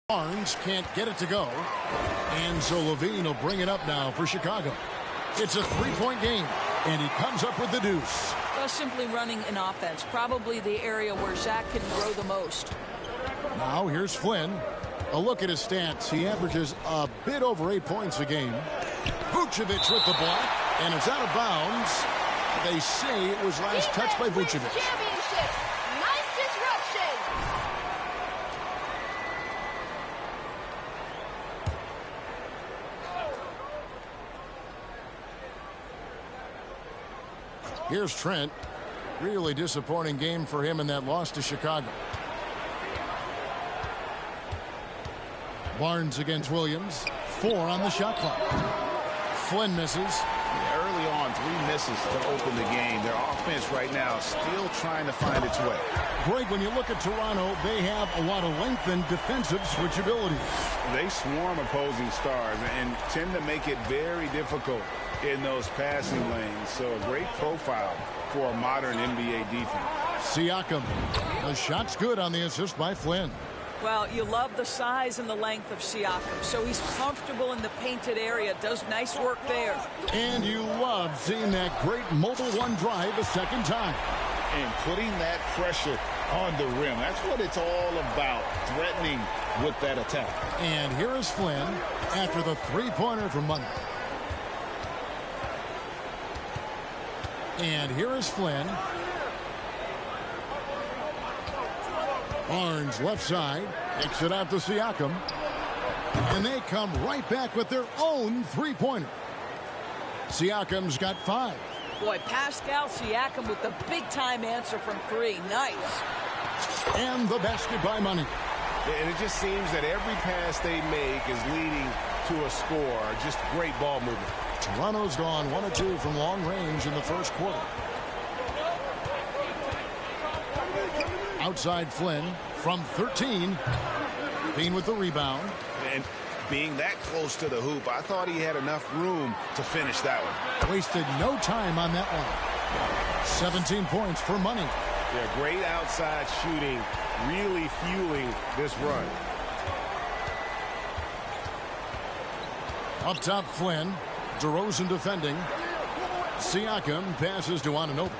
Barnes can't get it to go. And so Levine will bring it up now for Chicago. It's a three-point game, and he comes up with the deuce. Well, simply running an offense, probably the area where Zach can grow the most. Now here's Flynn. A look at his stats. He averages a bit over 8 points a game. Vucevic with the block, and it's out of bounds. They say it was last touched by Vucevic. Nice disruption. Here's Trent. Really disappointing game for him in that loss to Chicago. Barnes against Williams. 4 on the shot clock. Flynn misses. Early on, 3 misses to open the game. Their offense right now still trying to find its way. Greg, when you look at Toronto, they have a lot of length and defensive switchability. They swarm opposing stars and tend to make it very difficult in those passing lanes. So a great profile for a modern NBA defense. Siakam. The shot's good on the assist by Flynn. Well, you love the size and the length of Siakam, so he's comfortable in the painted area, does nice work there. And you love seeing that great mobile one drive a second time. And putting that pressure on the rim. That's what it's all about, threatening with that attack. And here is Flynn after the three-pointer from Money. And here is Flynn. Barnes left side, kicks it out to Siakam. And they come right back with their own three-pointer. Siakam's got 5. Boy, Pascal Siakam with the big-time answer from 3. Nice. And the basket by Money. And it just seems that every pass they make is leading to a score. Just great ball movement. Toronto's gone 1 of 2 from long range in the first quarter. Outside Flynn from 13. Bean with the rebound. And being that close to the hoop, I thought he had enough room to finish that one. Wasted no time on that one. 17 points for Money. Yeah, great outside shooting, really fueling this run. Up top Flynn. DeRozan defending. Siakam passes to Anunoby.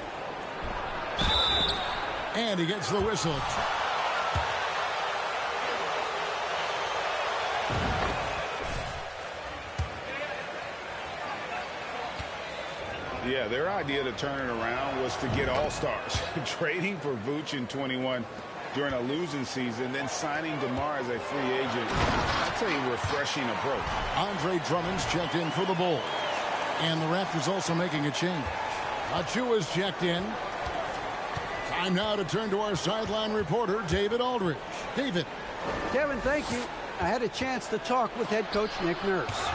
And he gets the whistle. Yeah, their idea to turn it around was to get all-stars. Trading for Vooch in 21 during a losing season, then signing DeMar as a free agent. That's a refreshing approach. Andre Drummond's checked in for the Bulls. And the Raptors also making a change. Achua's checked in. Time now to turn to our sideline reporter, David Aldridge. David. Kevin, thank you. I had a chance to talk with head coach Nick Nurse.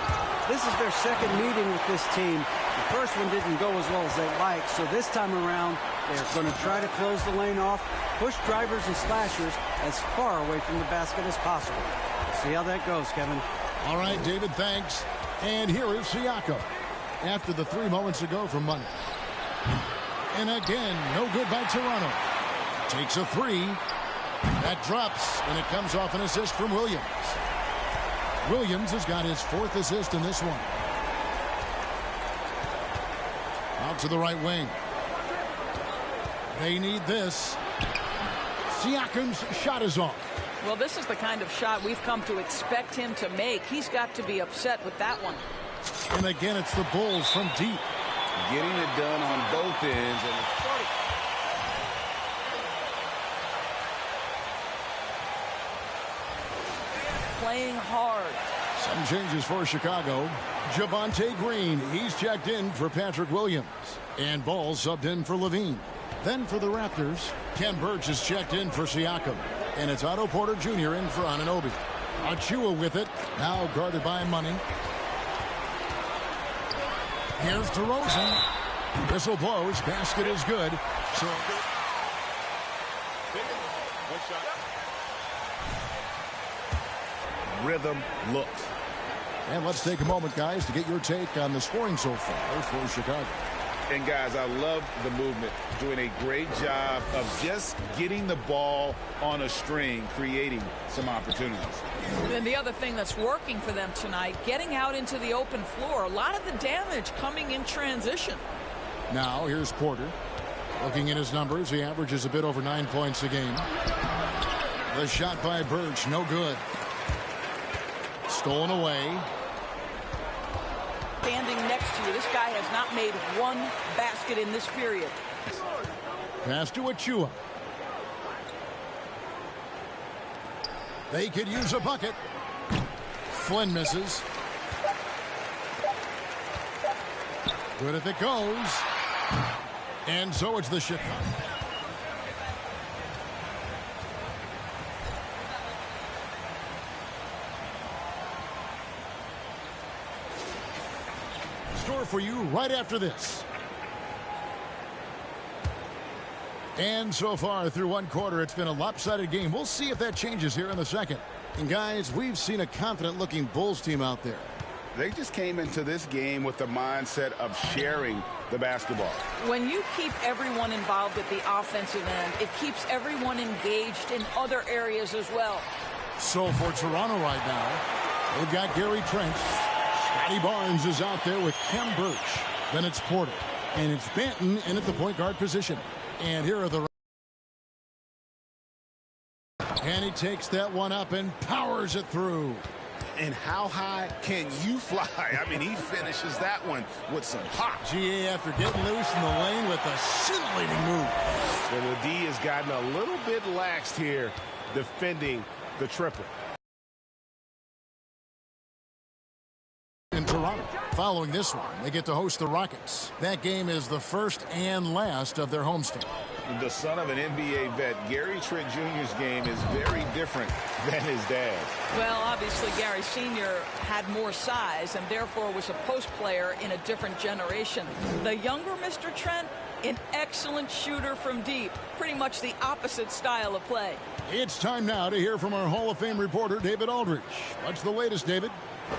This is their second meeting with this team. The first one didn't go as well as they liked, so this time around, they're going to try to close the lane off, push drivers and slashers as far away from the basket as possible. See how that goes, Kevin. All right, David, thanks. And here is Siakam after the 3 moments ago from Money. And again, no good by Toronto. Takes a 3. That drops, and it comes off an assist from Williams. Williams has got his 4th assist in this one. Out to the right wing. They need this. Siakam's shot is off. Well, this is the kind of shot we've come to expect him to make. He's got to be upset with that one. And again, it's the Bulls from deep. Getting it done on both ends. And playing hard. Some changes for Chicago. Javonte Green, he's checked in for Patrick Williams. And Ball subbed in for Levine. Then for the Raptors, Ken Birch is checked in for Siakam. And it's Otto Porter Jr. in for Anunoby. Achua with it, now guarded by Money. Here's DeRozan. Whistle blows, basket is good. So rhythm looks. And let's take a moment, guys, to get your take on the scoring so far for Chicago. And, guys, I love the movement, doing a great job of just getting the ball on a string, creating some opportunities. And the other thing that's working for them tonight, getting out into the open floor. A lot of the damage coming in transition. Now, here's Porter. Looking at his numbers, he averages a bit over 9 points a game. The shot by Birch, no good. Stolen away. Standing next to you, this guy has not made one basket in this period. Pass to Achua. They could use a bucket. Flynn misses. Good if it goes. And so it's the Chicago. Store for you right after this. And so far through one quarter, it's been a lopsided game. We'll see if that changes here in the second. And guys, we've seen a confident-looking Bulls team out there. They just came into this game with the mindset of sharing the basketball. When you keep everyone involved at the offensive end, it keeps everyone engaged in other areas as well. So for Toronto right now, they've got Gary Trent. Scotty Barnes is out there with Kem Birch. Then it's Porter. And it's Banton in at the point guard position. And here are the... And he takes that one up and powers it through. And how high can you fly? I mean, he finishes that one with some pop. GA after getting loose in the lane with a scintillating move. And the D has gotten a little bit laxed here defending the triple. In Toronto, following this one, they get to host the Rockets. That game is the first and last of their homestand. The son of an NBA vet, Gary Trent Jr.'s game is very different than his dad's. Well, obviously, Gary Sr. had more size and therefore was a post player in a different generation. The younger Mr. Trent, an excellent shooter from deep. Pretty much the opposite style of play. It's time now to hear from our Hall of Fame reporter, David Aldridge. What's the latest, David?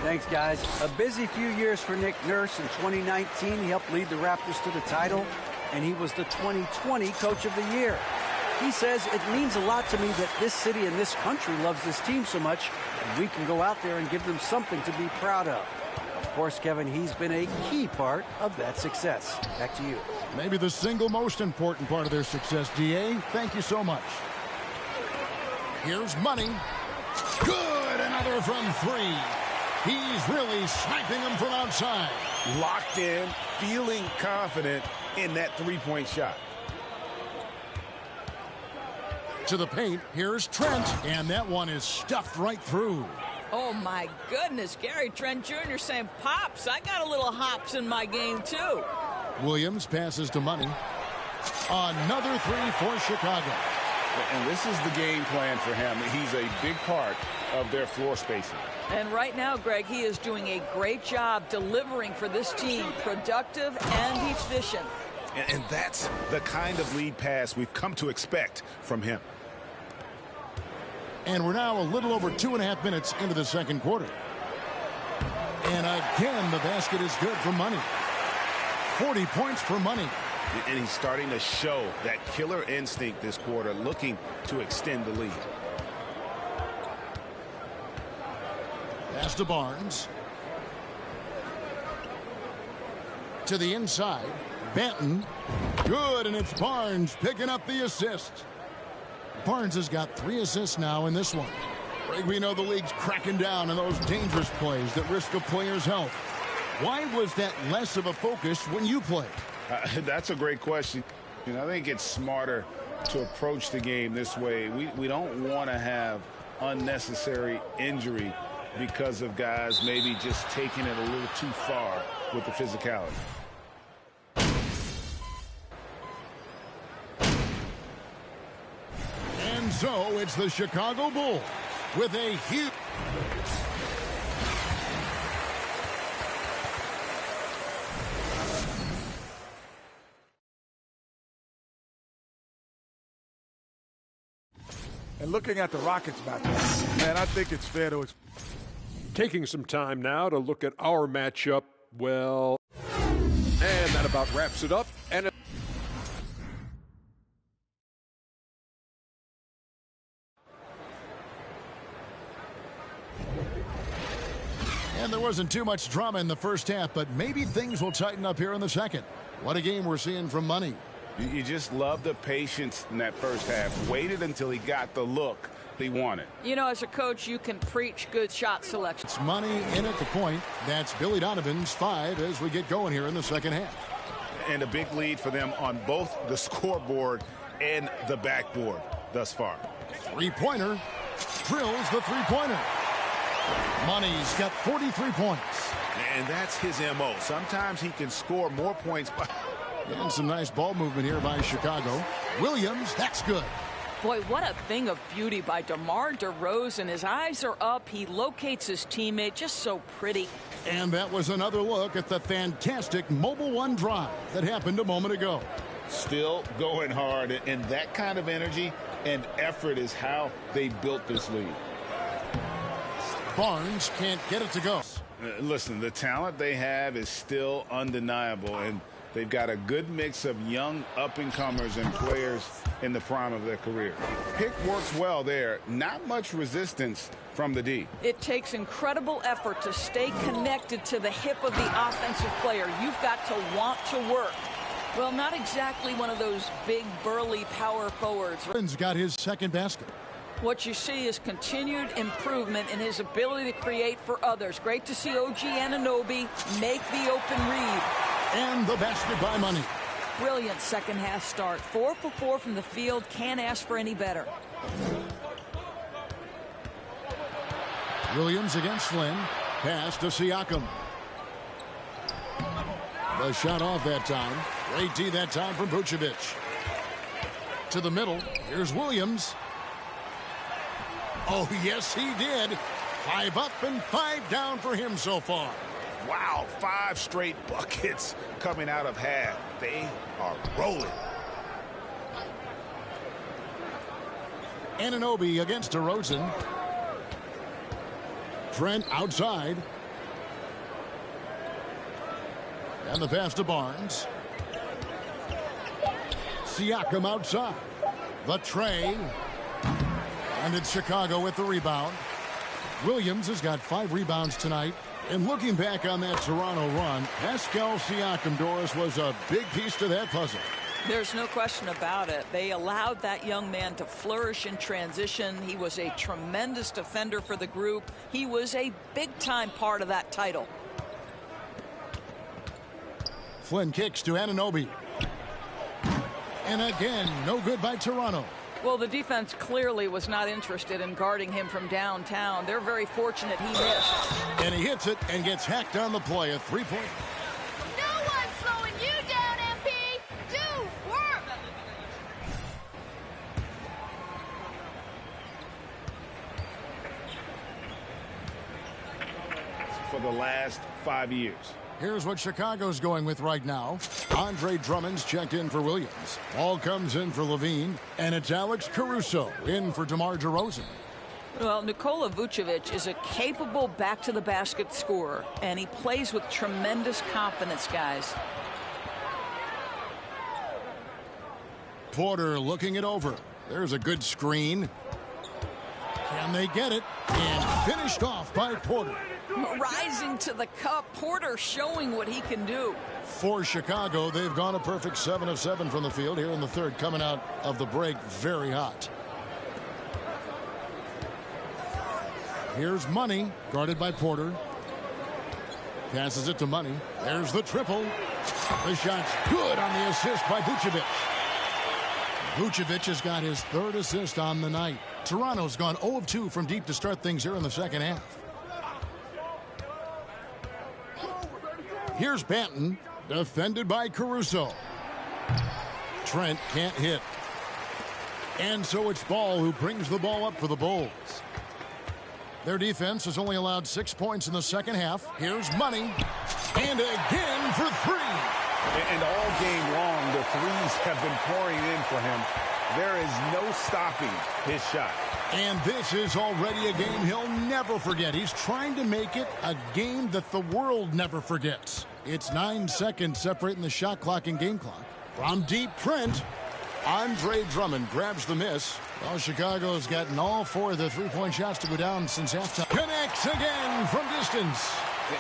Thanks, guys. A busy few years for Nick Nurse. In 2019, he helped lead the Raptors to the title, and he was the 2020 Coach of the Year. He says, it means a lot to me that this city and this country loves this team so much, and we can go out there and give them something to be proud of. Of course, Kevin, he's been a key part of that success. Back to you. Maybe the single most important part of their success, DA. Thank you so much. Here's Money. Good! Another from three. He's really sniping them from outside. Locked in, feeling confident in that three-point shot. To the paint, here's Trent, and that one is stuffed right through. Oh, my goodness. Gary Trent Jr. saying, Pops, I got a little hops in my game, too. Williams passes to Money. Another three for Chicago. And this is the game plan for him. He's a big part of their floor spacing. And right now, Greg, he is doing a great job delivering for this team, productive and efficient. And that's the kind of lead pass we've come to expect from him. And we're now a little over 2.5 minutes into the second quarter. And again, the basket is good for Money. 40 points for Money. And he's starting to show that killer instinct this quarter, looking to extend the lead. Pass to Barnes. To the inside. Banton. Good, and it's Barnes picking up the assist. Barnes has got 3 assists now in this one. Greg, we know the league's cracking down on those dangerous plays that risk a player's health. Why was that less of a focus when you played? That's a great question. I think it's smarter to approach the game this way. We don't want to have unnecessary injury because of guys maybe just taking it a little too far with the physicality. And so it's the Chicago Bulls with a huge... And looking at the Rockets matchup, man, I think it's fair to... Taking some time now to look at our matchup, well, and that about wraps it up. And there wasn't too much drama in the first half, but maybe things will tighten up here in the second. What a game we're seeing from Money. You just love the patience in that first half. Waited until he got the look he wanted. You know, as a coach, you can preach good shot selection. It's Money in at the point. That's Billy Donovan's 5 as we get going here in the second half. And a big lead for them on both the scoreboard and the backboard thus far. Three-pointer. Drills the three-pointer. Money's got 43 points. And that's his M.O. Sometimes he can score more points. And some nice ball movement here by Chicago. Williams, that's good. Boy, what a thing of beauty by DeMar DeRozan. His eyes are up. He locates his teammate. Just so pretty. And that was another look at the fantastic Mobile One drive that happened a moment ago. Still going hard, and that kind of energy and effort is how they built this lead. Barnes can't get it to go. Listen, the talent they have is still undeniable, and they've got a good mix of young up-and-comers and players in the prime of their career. Pick works well there. Not much resistance from the D. It takes incredible effort to stay connected to the hip of the offensive player. You've got to want to work. Well, not exactly one of those big, burly power forwards. He's got his second basket. What you see is continued improvement in his ability to create for others. Great to see OG Anunoby make the open read. And the basket by Money. Brilliant second half start. 4 for 4 from the field. Can't ask for any better. Williams against Flynn. Pass to Siakam. The shot off that time. Great D that time from Vucevic. To the middle. Here's Williams. Oh, yes, he did. 5 up and 5 down for him so far. Wow, 5 straight buckets coming out of half. They are rolling. Anunoby against DeRozan. Trent outside. And the pass to Barnes. Siakam outside. The tray. And it's Chicago with the rebound. Williams has got 5 rebounds tonight. And looking back on that Toronto run, Pascal Siakam, Doris, was a big piece to that puzzle. There's no question about it. They allowed that young man to flourish in transition. He was a tremendous defender for the group. He was a big-time part of that title. Flynn kicks to Anunoby. And again, no good by Toronto. Well, the defense clearly was not interested in guarding him from downtown. They're very fortunate he missed. And he hits it and gets hacked on the play. A three-point. No one's slowing you down, MP. Do work. For the last 5 years. Here's what Chicago's going with right now. Andre Drummond's checked in for Williams. Ball comes in for Levine. And it's Alex Caruso in for DeMar DeRozan. Well, Nikola Vucevic is a capable back-to-the-basket scorer, and he plays with tremendous confidence, guys. Porter looking it over. There's a good screen. Can they get it? And finished off by Porter. Rising to the cup, Porter showing what he can do. For Chicago, they've gone a perfect 7 of 7 from the field here in the third, coming out of the break very hot. Here's Money, guarded by Porter. Passes it to Money. There's the triple. The shot's good on the assist by Vucevic. Vucevic has got his 3rd assist on the night. Toronto's gone 0 of 2 from deep to start things here in the second half. Here's Banton, defended by Caruso. Trent can't hit. And so it's Ball who brings the ball up for the Bulls. Their defense has only allowed 6 points in the second half. Here's Money. And again for 3. And all game long, the threes have been pouring in for him. There is no stopping his shot. And this is already a game he'll never forget. He's trying to make it a game that the world never forgets. It's 9 seconds separating the shot clock and game clock. From deep, Trent. Andre Drummond grabs the miss. Well, Chicago's gotten all 4 of the three-point shots to go down since halftime. Connects again from distance.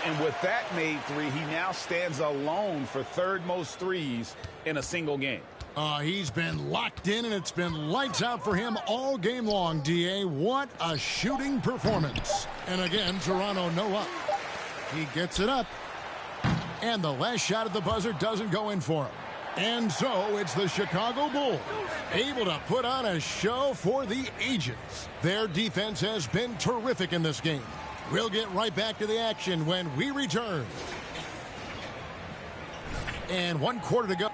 And with that made three, he now stands alone for third most threes in a single game. He's been locked in, and it's been lights out for him all game long, D.A. What a shooting performance. And again, Toronto no up. He gets it up. And the last shot at the buzzer doesn't go in for him. And so it's the Chicago Bulls able to put on a show for the ages. Their defense has been terrific in this game. We'll get right back to the action when we return. And 1 quarter to go.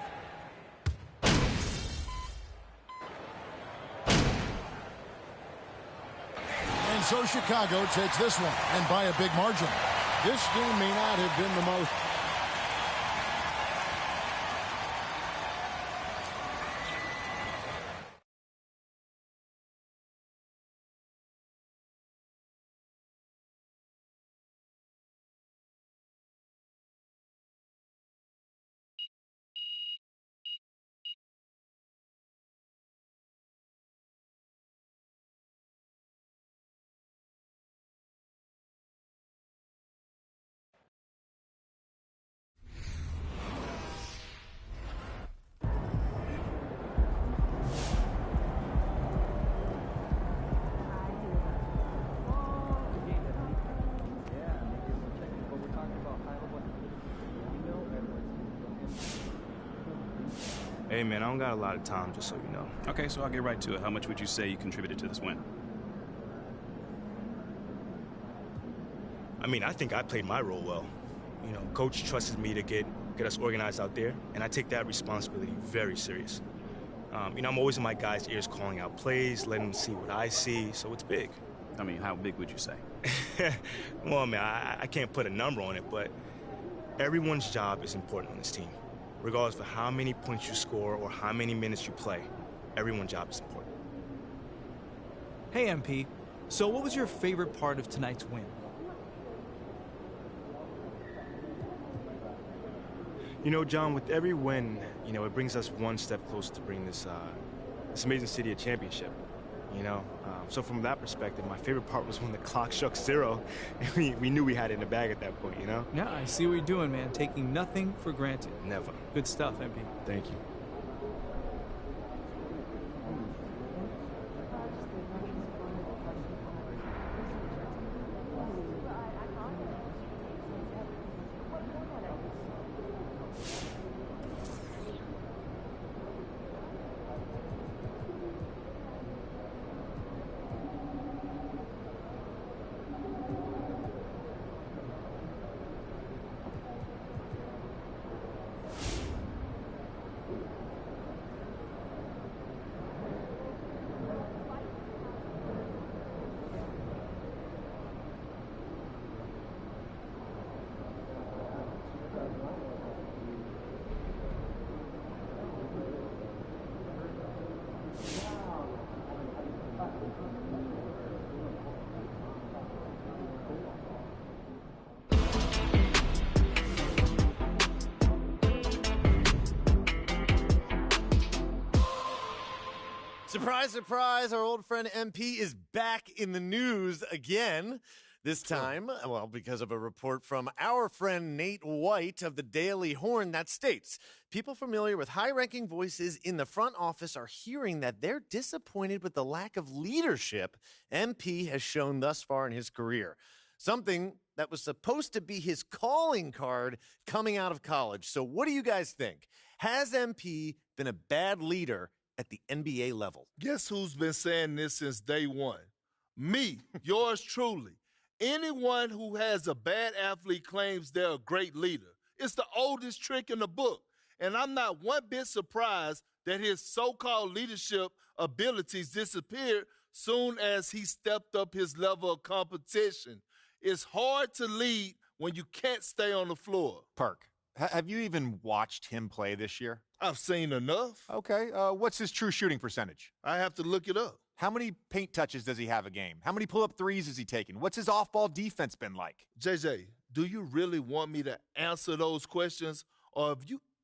And so Chicago takes this one, and by a big margin. This game may not have been the most... Hey, man, I don't got a lot of time, just so you know. Okay, so I'll get right to it. How much would you say you contributed to this win? I mean, I think I played my role well. You know, Coach trusted me to get us organized out there, and I take that responsibility very serious. You know, I'm always in my guys' ears calling out plays, letting them see what I see, so it's big. I mean, how big would you say? Well, man, I can't put a number on it, but everyone's job is important on this team. Regardless of how many points you score or how many minutes you play, everyone's job is important. Hey, MP. So what was your favorite part of tonight's win? You know, John, with every win, you know, it brings us one step closer to bring this amazing city a championship, you know? So from that perspective, my favorite part was when the clock struck 0, and we knew we had it in the bag at that point, you know? Yeah, I see what you're doing, man. Taking nothing for granted. Never. Good stuff, MP. Thank you. Surprise, surprise, our old friend MP is back in the news again. This time, well, because of a report from our friend Nate White of the Daily Horn that states, people familiar with high-ranking voices in the front office are hearing that they're disappointed with the lack of leadership MP has shown thus far in his career. Something that was supposed to be his calling card coming out of college. So what do you guys think? Has MP been a bad leader at the NBA level? Guess who's been saying this since day one? Me, yours truly. Anyone who has a bad athlete claims they're a great leader. It's the oldest trick in the book. And I'm not one bit surprised that his so-called leadership abilities disappeared soon as he stepped up his level of competition. It's hard to lead when you can't stay on the floor. Perk, have you even watched him play this year? I've seen enough. Okay, what's his true shooting percentage? I have to look it up. How many paint touches does he have a game? How many pull-up threes has he taken? What's his off-ball defense been like? JJ, do you really want me to answer those questions? Or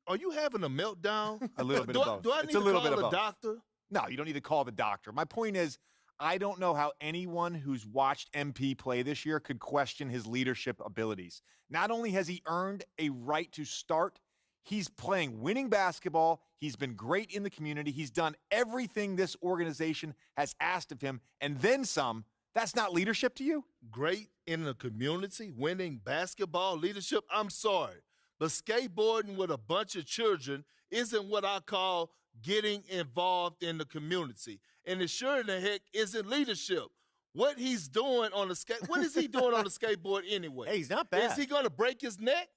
are you having a meltdown? A little bit of both. Do I It's need a little to bit call of a both. doctor? No, you don't need to call the doctor. My point is, I don't know how anyone who's watched MP play this year could question his leadership abilities. Not only has he earned a right to start, he's playing winning basketball. He's been great in the community. He's done everything this organization has asked of him, and then some. That's not leadership to you? Great in the community, winning basketball leadership. I'm sorry, but skateboarding with a bunch of children isn't what I call getting involved in the community. And it sure in the heck isn't leadership. What he's doing on the what is he doing on the skateboard anyway? Hey, he's not bad. Is he going to break his neck?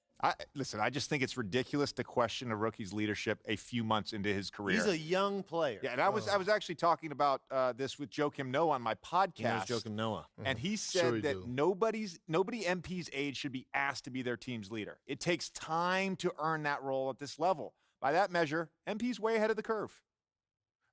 Listen, I just think it's ridiculous to question a rookie's leadership a few months into his career. He's a young player. Yeah, and I was actually talking about this with Joakim Noah on my podcast. He knows Joakim Noah. And he said that nobody MP's age should be asked to be their team's leader. It takes time to earn that role at this level. By that measure, MP's way ahead of the curve.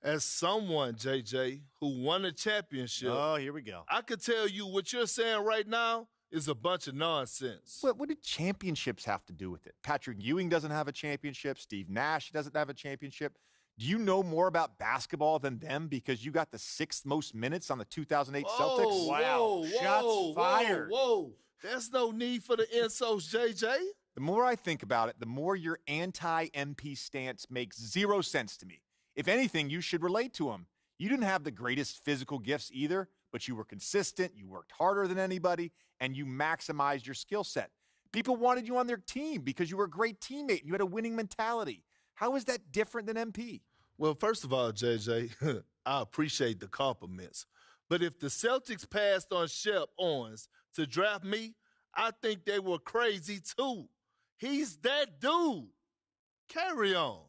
As someone, JJ, who won a championship. Oh, here we go. I could tell you what you're saying right now is a bunch of nonsense. What did championships have to do with it? Patrick Ewing doesn't have a championship. Steve Nash doesn't have a championship. Do you know more about basketball than them because you got the 6th most minutes on the 2008 Celtics? Wow. Shots fired. Whoa. There's no need for the insults, JJ. The more I think about it, the more your anti-MP stance makes zero sense to me. If anything, you should relate to him. You didn't have the greatest physical gifts either, but you were consistent, you worked harder than anybody, and you maximized your skill set. People wanted you on their team because you were a great teammate and you had a winning mentality. How is that different than MP? Well, first of all, JJ, I appreciate the compliments. But if the Celtics passed on Shep Owens to draft me, I think they were crazy too. He's that dude. Carry on.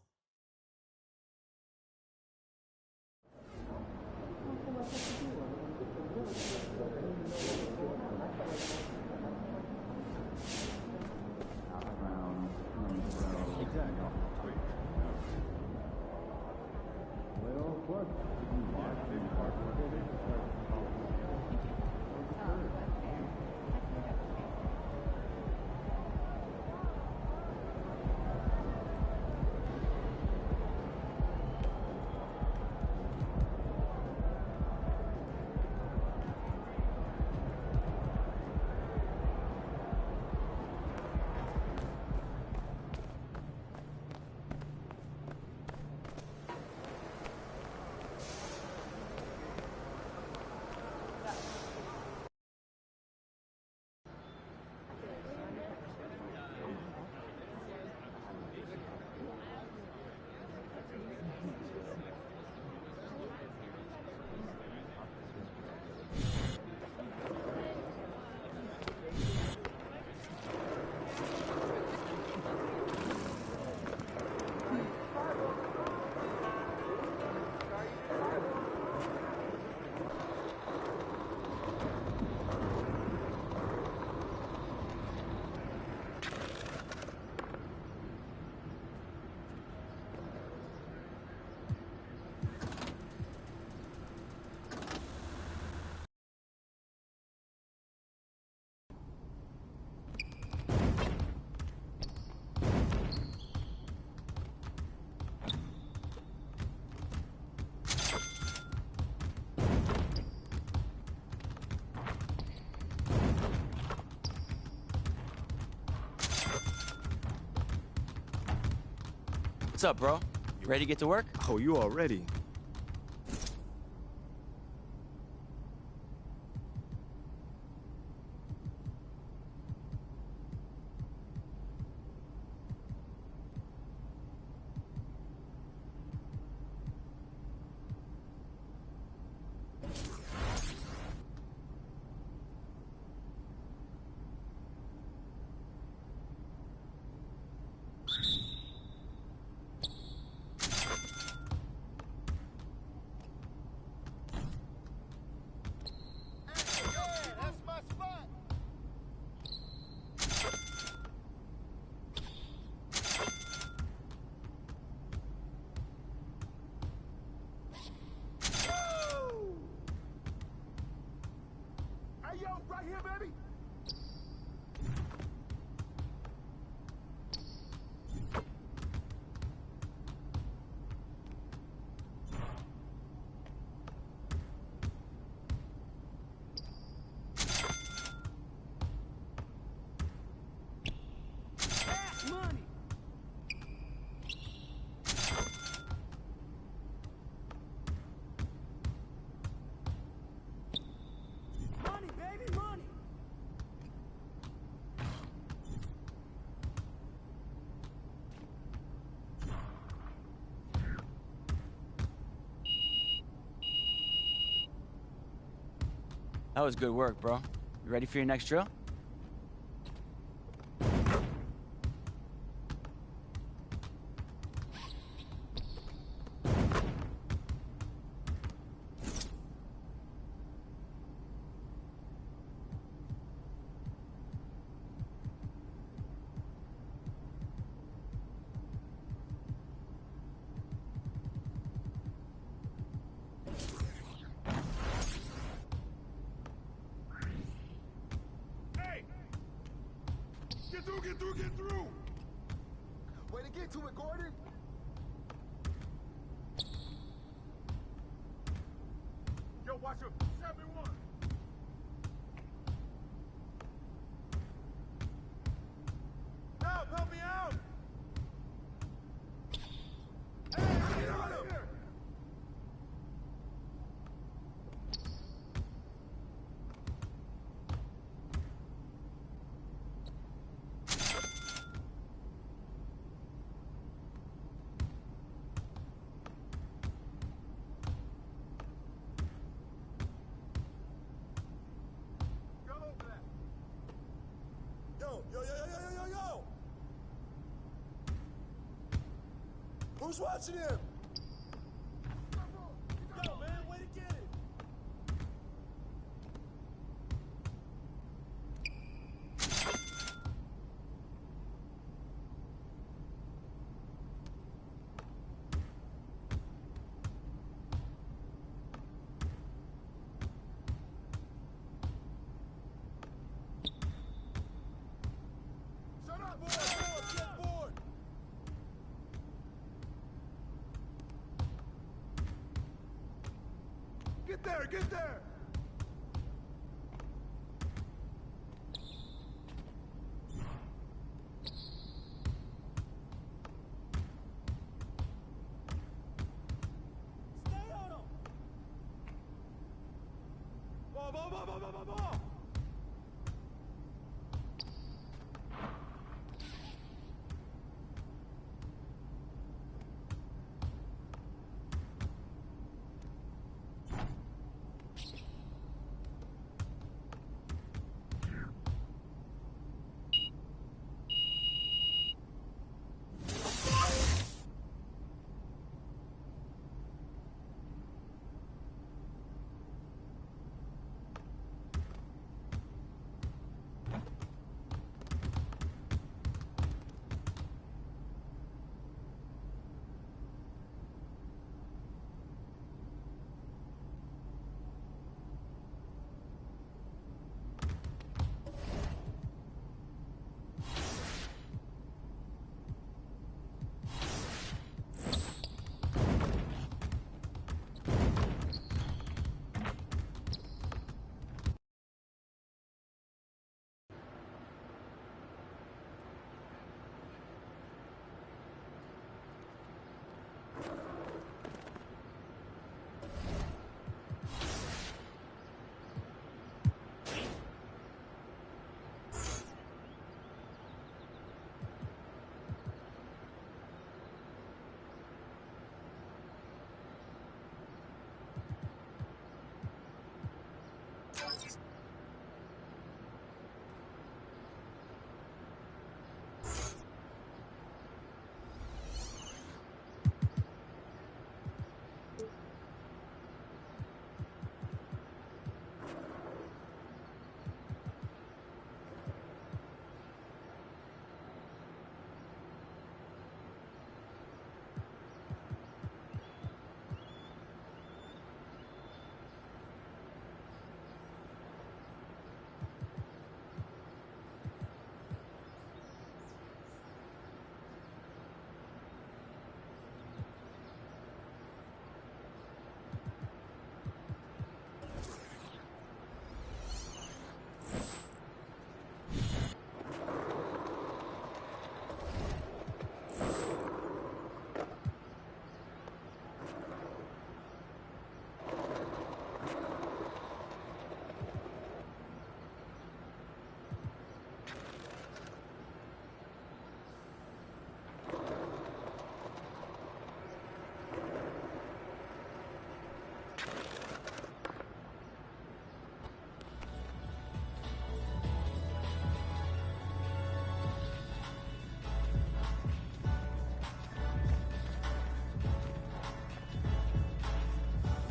What's up, bro? You ready to get to work? Oh, you already? That was good work, bro. You ready for your next drill? Get through! Way to get to it, Gordon! Yo, watch him! 7-1! Help me out! Hey, get on him! Yo! Who's watching him? Yo, man, way to get it! Shut up, boy! Get bored! Get there! Stay on him! Ball!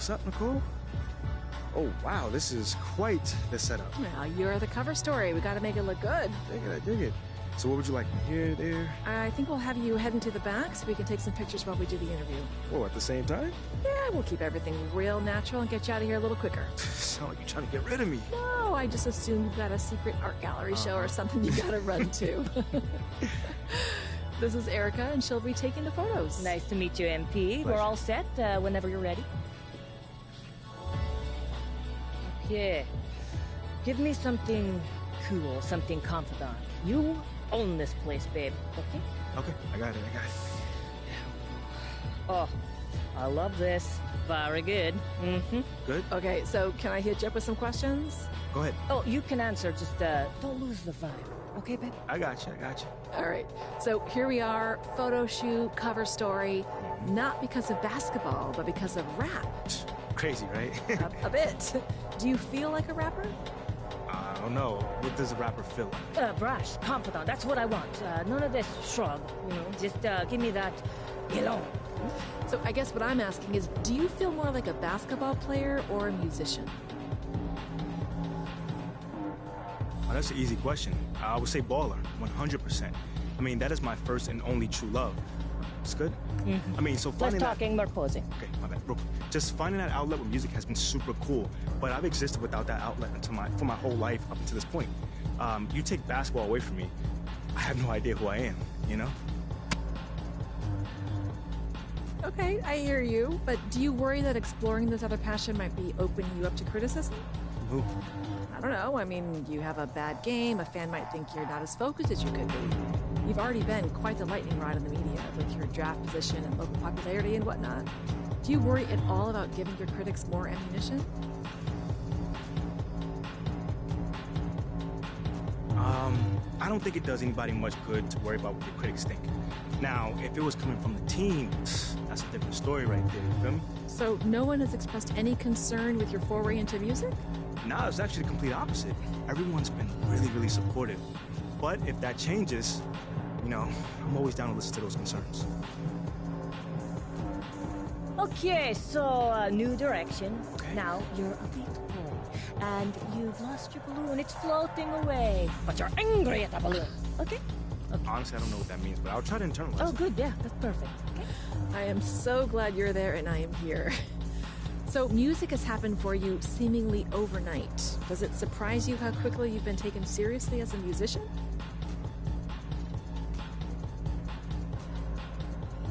What's up, Nicole? Oh, wow, this is quite the setup. Well, you're the cover story. We got to make it look good. I dig it. So what would you like, from here, there? I think we'll have you head into the back so we can take some pictures while we do the interview. Oh, at the same time? Yeah, we'll keep everything real natural and get you out of here a little quicker. Sound like you're trying to get rid of me. No, I just assumed you've got a secret art gallery show or something you got to run to. This is Erica, and she'll be taking the photos. Nice to meet you, MP. Pleasure. We're all set whenever you're ready. Okay. Give me something cool, something confidant. You own this place, babe. Okay? Okay, I got it. Oh, I love this. Very good. Mm-hmm. Good? Okay, so can I hit you up with some questions? Go ahead. Oh, you can answer. Just don't lose the vibe. Okay, babe? I got you. All right, so here we are, photo shoot, cover story, not because of basketball, but because of rap. Crazy, right? A bit. Do you feel like a rapper? I don't know. What does a rapper feel like? Brash, confidant. That's what I want. None of this shrug, you know. Just give me that, you know. So I guess what I'm asking is, do you feel more like a basketball player or a musician? Oh, that's an easy question. I would say baller, 100%. I mean, that is my first and only true love. It's good? Mm-hmm. I mean, so less finding talking, more posing. Okay, my bad. Real quick. Just finding that outlet with music has been super cool, but I've existed without that outlet for my whole life up until this point. You take basketball away from me, I have no idea who I am, you know? Okay, I hear you, but do you worry that exploring this other passion might be opening you up to criticism? Who? I don't know. I mean, you have a bad game. A fan might think you're not as focused as you could be. You've already been quite the lightning rod in the media with your draft position and local popularity and whatnot. Do you worry at all about giving your critics more ammunition? I don't think it does anybody much good to worry about what your critics think. Now, if it was coming from the team, that's a different story right there, you feel me? So no one has expressed any concern with your foray into music? Nah, it's actually the complete opposite. Everyone's been really, really supportive. But if that changes, you know, I'm always down to listen to those concerns. Okay, so new direction. Okay. Now you're a big boy, and you've lost your balloon. It's floating away, but you're angry at the balloon. Okay? Honestly, I don't know what that means, but I'll try to internalize Oh, it. good. Yeah, that's perfect. Okay. I am so glad you're there and I am here. So music has happened for you seemingly overnight. Does it surprise you how quickly you've been taken seriously as a musician?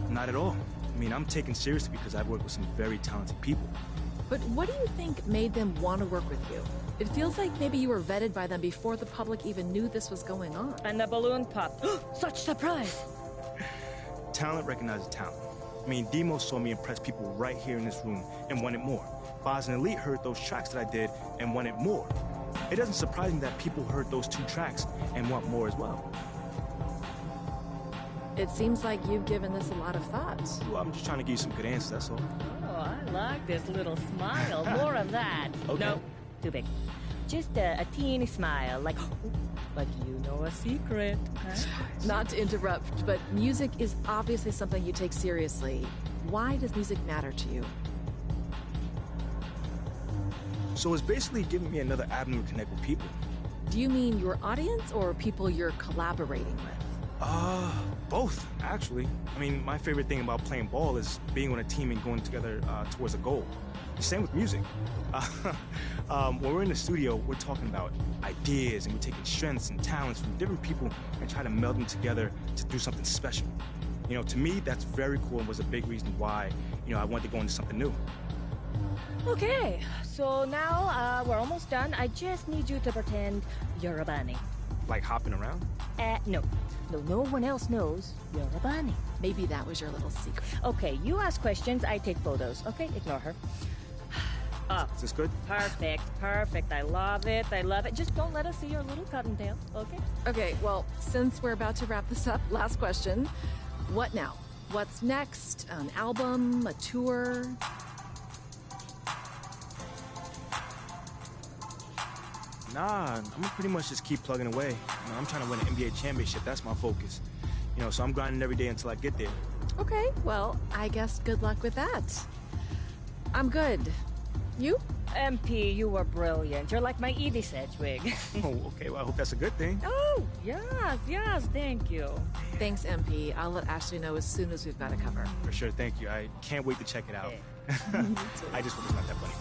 Not at all. I mean, I'm taken seriously because I've worked with some very talented people. But what do you think made them want to work with you? It feels like maybe you were vetted by them before the public even knew this was going on. And the balloon popped. Such surprise! Talent recognizes talent. I mean, Demo saw me impress people right here in this room and wanted more. Boz and Elite heard those tracks that I did and wanted more. It doesn't surprise me that people heard those 2 tracks and want more as well. It seems like you've given this a lot of thought. Well, I'm just trying to give you some good answers, that's all. Oh, I like this little smile. More of that. Okay. No, too big. Just a teeny smile, like you know a secret. Huh? Not to interrupt, but music is obviously something you take seriously. Why does music matter to you? So it's basically giving me another avenue to connect with people. Do you mean your audience or people you're collaborating with? Both, actually. I mean, my favorite thing about playing ball is being on a team and going together towards a goal. Same with music. When we're in the studio, we're talking about ideas and we're taking strengths and talents from different people and try to meld them together to do something special. You know, to me, that's very cool and was a big reason why, you know, I wanted to go into something new. Okay, so now we're almost done. I just need you to pretend you're a bunny. Like hopping around? No. No one else knows you're a bunny. Maybe that was your little secret. Okay, you ask questions, I take photos. Okay, ignore her. Is this good? Perfect. I love it. Just don't let us see your little cottontail, okay? Okay, well, since we're about to wrap this up, last question. What now? What's next? An album? A tour? Nah, I'm gonna pretty much just keep plugging away. You know, I'm trying to win an NBA championship. That's my focus. You know, so I'm grinding every day until I get there. Okay, well, I guess good luck with that. I'm good. You? MP, you were brilliant. You're like my Edie Sedgwick. Oh, okay. Well, I hope that's a good thing. Oh, yes, thank you. Thanks, MP. I'll let Ashley know as soon as we've got a cover. For sure, thank you. I can't wait to check it out. I just hope it's not that funny.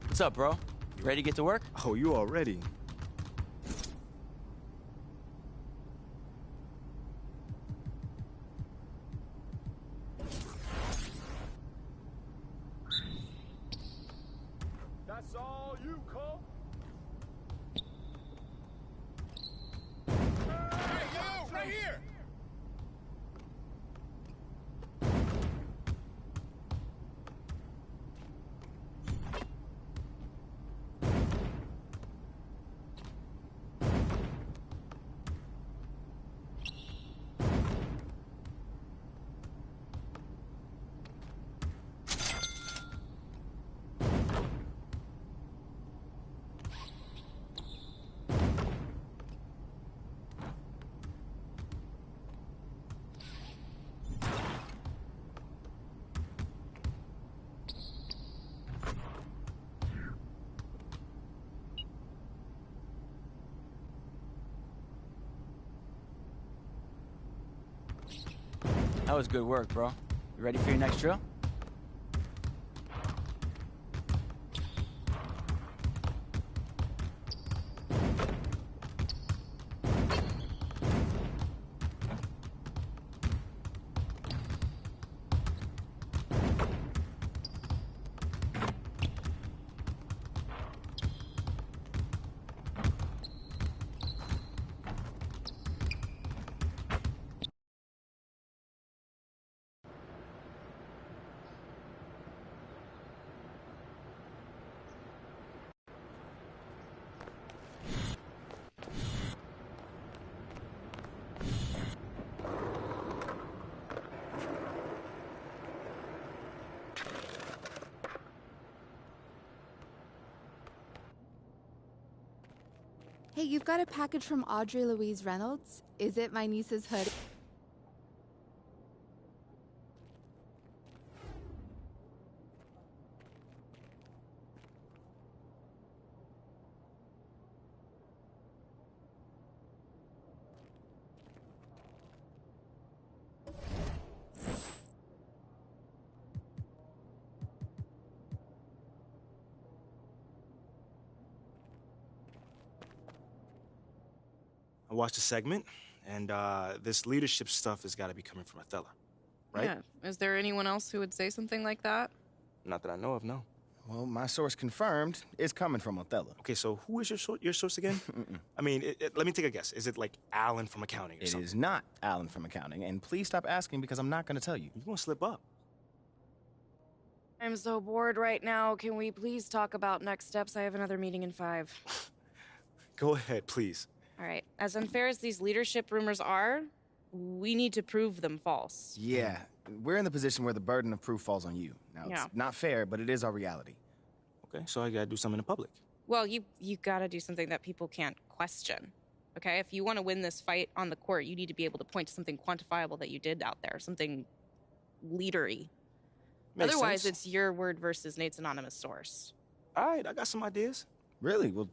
What's up, bro? You ready to get to work? Oh, you already? That's all you, Cole? Hey, yo, right here! That was good work, bro. You ready for your next drill? Hey, you've got a package from Audrey Louise Reynolds. Is it my niece's hoodie? I watched a segment, and this leadership stuff has got to be coming from Othello, right? Yeah. Is there anyone else who would say something like that? Not that I know of, no. Well, my source confirmed it's coming from Othello. Okay, so who is your source again? I mean, let me take a guess. Is it like Alan from accounting or something? It is not Alan from accounting, and please stop asking because I'm not going to tell you. You're going to slip up. I'm so bored right now. Can we please talk about next steps? I have another meeting in 5. Go ahead, please. All right. As unfair as these leadership rumors are, we need to prove them false. Yeah, we're in the position where the burden of proof falls on you. Now, Yeah. it's not fair, but it is our reality. Okay, so I got to do something in public. Well, you gotta do something that people can't question. Okay? If you want to win this fight on the court, you need to be able to point to something quantifiable that you did out there, something leadery. Makes Otherwise, sense. it's your word versus Nate's anonymous source. All right, I got some ideas. Really? Well,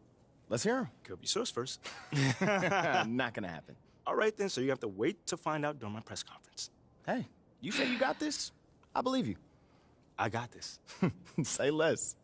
let's hear them. Could be source first. Not going to happen. All right, then, so you have to wait to find out during my press conference. Hey, you say you got this? I believe you. I got this. Say less.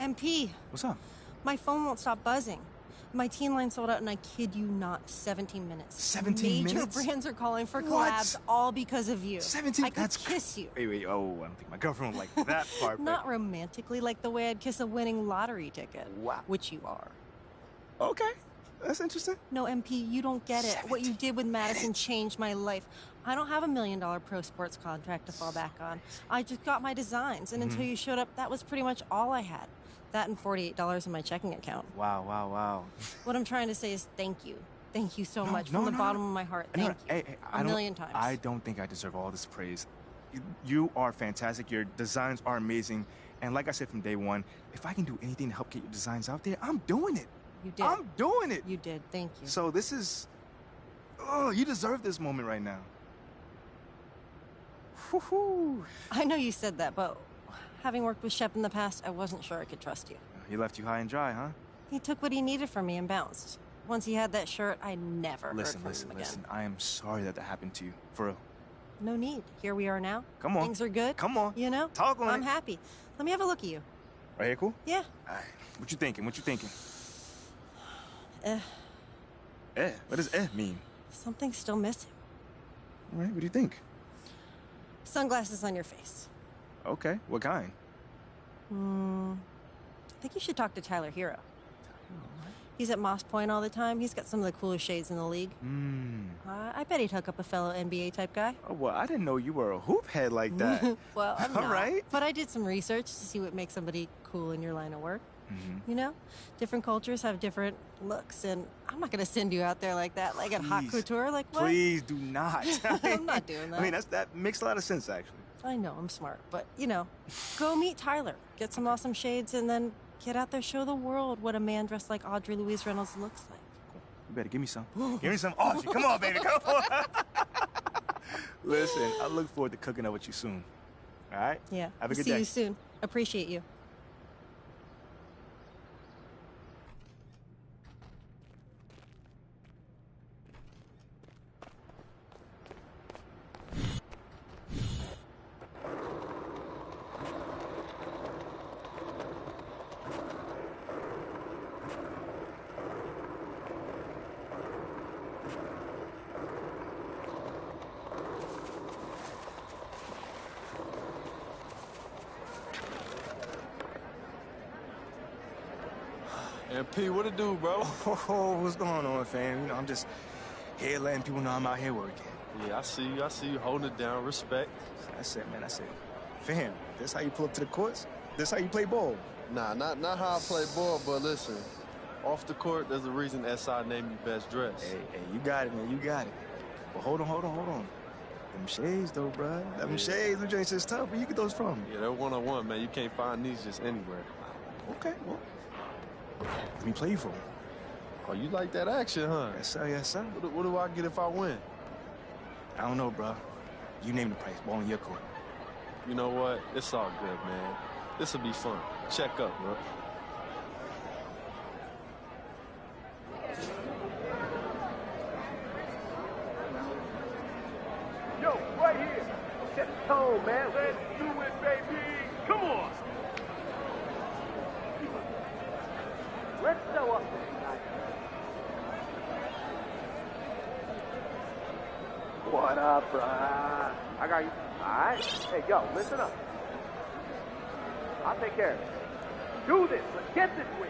MP. What's up? My phone won't stop buzzing. My teen line sold out, and I kid you not, 17 minutes. 17 Major minutes? brands are calling for What? collabs all because of you. 17? I could kiss you. Wait, oh, I don't think my girlfriend would like that part. Not romantically, like the way I'd kiss a winning lottery ticket. Wow. Which you are. Okay, that's interesting. No, MP, you don't get it. What you did with Madison changed my life. I don't have $1 million pro sports contract to fall back on. I just got my designs, and until you showed up, that was pretty much all I had. That and $48 in my checking account. Wow. What I'm trying to say is thank you. Thank you so much from the bottom of my heart. Thank you. Hey, a million times. I don't think I deserve all this praise. You are fantastic. Your designs are amazing. And like I said from day one, if I can do anything to help get your designs out there, I'm doing it. You did. I'm doing it. You did. Thank you. So this is... Oh, you deserve this moment right now. Whew. I know you said that, but having worked with Shep in the past, I wasn't sure I could trust you. He left you high and dry, huh? He took what he needed from me and bounced. Once he had that shirt, I never heard from him again. Listen. I am sorry that happened to you. For real. No need. Here we are now. Come on. Things are good. Come on. You know? Talk on I'm it. happy. Let me have a look at you. Right here, cool? Yeah. All right. What you thinking? What you thinking? Eh. What does mean? Something's still missing. All right, what do you think? Sunglasses on your face. Okay, what kind? I think you should talk to Tyler Hero. He's at Moss Point all the time. He's got some of the coolest shades in the league. I bet he'd hook up a fellow NBA type guy. Oh, well, I didn't know you were a hoop head like that. Well, I'm all not. right. But I did some research to see what makes somebody cool in your line of work. You know? Different cultures have different looks, and I'm not going to send you out there like that, like at Hot Couture. Like, what? Please do not. I'm not doing that. I mean, that makes a lot of sense, actually. I know, I'm smart. But, you know, go meet Tyler. Get some awesome shades, and then get out there, show the world what a man dressed like Audrey Louise Reynolds looks like. You better give me some. Give me some Audrey. Come on, baby. Come on. Listen, I look forward to cooking up with you soon. All right? Yeah. Have a good See day. you soon. Appreciate you. MP, what it do, bro? Oh, what's going on, fam? You know, I'm just here letting people know I'm out here working. Yeah, I see you holding it down. Respect. That's it, man. That's it. Fam, this how you pull up to the courts? This how you play ball? Nah, not how I play ball, but listen, off the court, there's a reason SI named me best dressed. Hey, you got it, man. You got it. But hold on. Them shades, though, bro. Them shades, them joints is tough. Where you get those from? Yeah, they're one-on-one, man. You can't find these just anywhere. Okay, well, let me play you for them. Oh, you like that action, huh? Yes, sir, yes, sir. What do I get if I win? I don't know, bro. You name the price. Ball in your court. You know what? It's all good, man. This'll be fun. Check up, bro. Yo, right here. Set the tone, man. Let's do it, baby. Come on. Let's show up tonight. What up, bruh? I got you. All right. Hey, yo, listen up. I'll take care of it. Do this. Let's get this win.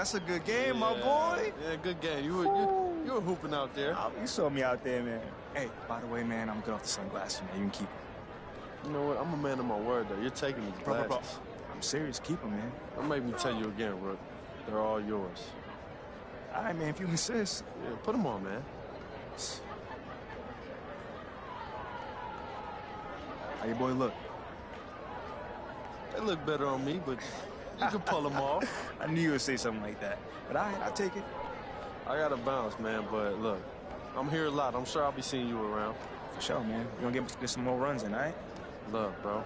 That's a good game, my boy. Yeah, good game. You were hooping out there. Oh, you saw me out there, man. Hey, by the way, man, I'm good off the sunglasses, man. You can keep them. You know what? I'm a man of my word, though. You're taking these glasses. Bro. I'm serious. Keep them, man. Don't make me tell you again, Rook. They're all yours. All right, man, if you insist. Yeah, put them on, man. How your boy look? They look better on me, but you can pull them off. I knew you would say something like that. But all right, I'll take it. I got to bounce, man, but look, I'm here a lot. I'm sure I'll be seeing you around. For sure, man. You're going to get some more runs in, all right? Love, bro.